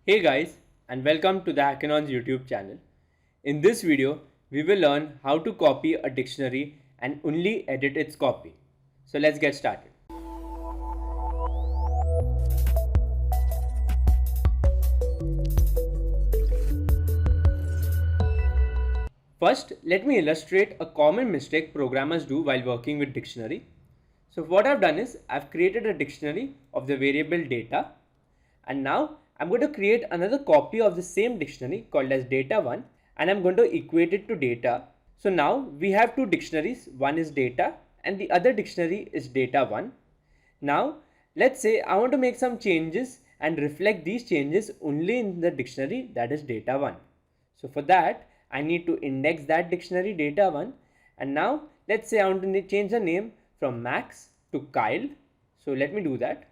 Hey guys, and welcome to the Hackanons YouTube channel. In this video, we will learn how to copy a dictionary and only edit its copy. So let's get started. First, let me illustrate a common mistake programmers do while working with dictionary. So what I've done is I've created a dictionary of the variable data, and now I'm going to create another copy of the same dictionary called as data1, and I'm going to equate it to data. So now we have two dictionaries, one is data and the other dictionary is data1. Now let's say I want to make some changes and reflect these changes only in the dictionary that is data1. So for that I need to index that dictionary data1, and now let's say I want to change the name from Max to Kyle. So let me do that.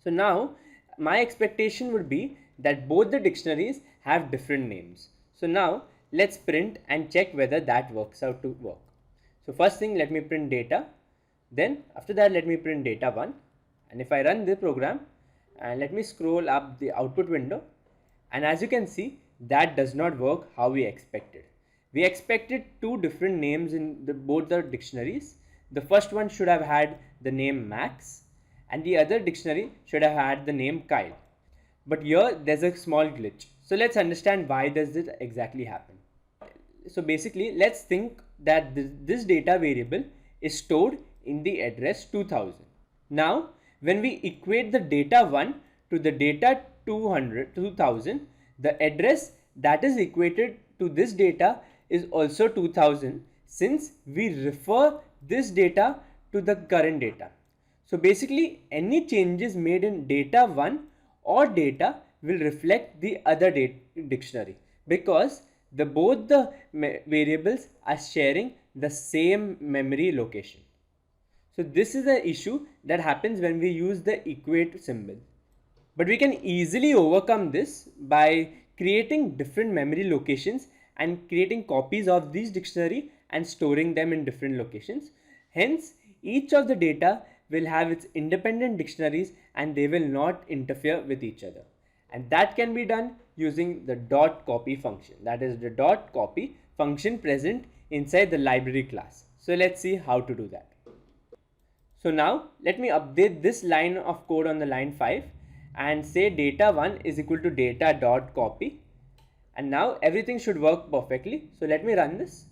So now my expectation would be that both the dictionaries have different names. So now let's print and check whether that works out to work. So first thing, let me print data. Then after that, let me print data1. And if I run the program and let me scroll up the output window, and as you can see, that does not work how we expected. We expected two different names in both the dictionaries. The first one should have had the name Max, and the other dictionary should have had the name Kyle. But here there's a small glitch. So let's understand why does it exactly happen. So basically, let's think that this data variable is stored in the address 2000. Now, when we equate the data1 to the data 2000, the address that is equated to this data is also 2000, since we refer this data to the current data. So basically, any changes made in data1 or data will reflect the other dictionary, because both the variables are sharing the same memory location. So this is the issue that happens when we use the equate symbol. But we can easily overcome this by creating different memory locations and creating copies of these dictionary and storing them in different locations. Hence, each of the data will have its independent dictionaries and they will not interfere with each other. And that can be done using the .copy function. That is the .copy function present inside the library class. So let's see how to do that. So now let me update this line of code on the line 5 and say data1 is equal to data.copy, and now everything should work perfectly. So let me run this,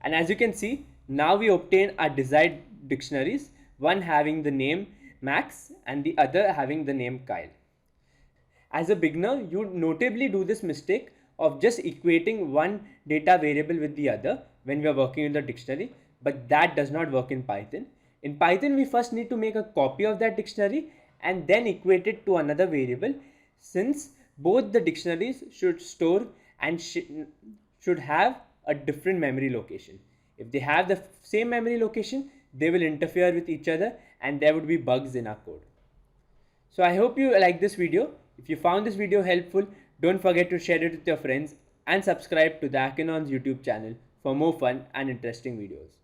and as you can see, now we obtain our desired dictionaries, one having the name Max and the other having the name Kyle. As a beginner, you would notably do this mistake of just equating one data variable with the other when we are working in the dictionary, but that does not work in Python. In Python, we first need to make a copy of that dictionary and then equate it to another variable, since both the dictionaries should store and should have a different memory location. If they have the same memory location, they will interfere with each other and there would be bugs in our code. So I hope you like this video. If you found this video helpful, don't forget to share it with your friends and subscribe to the Hackanons YouTube channel for more fun and interesting videos.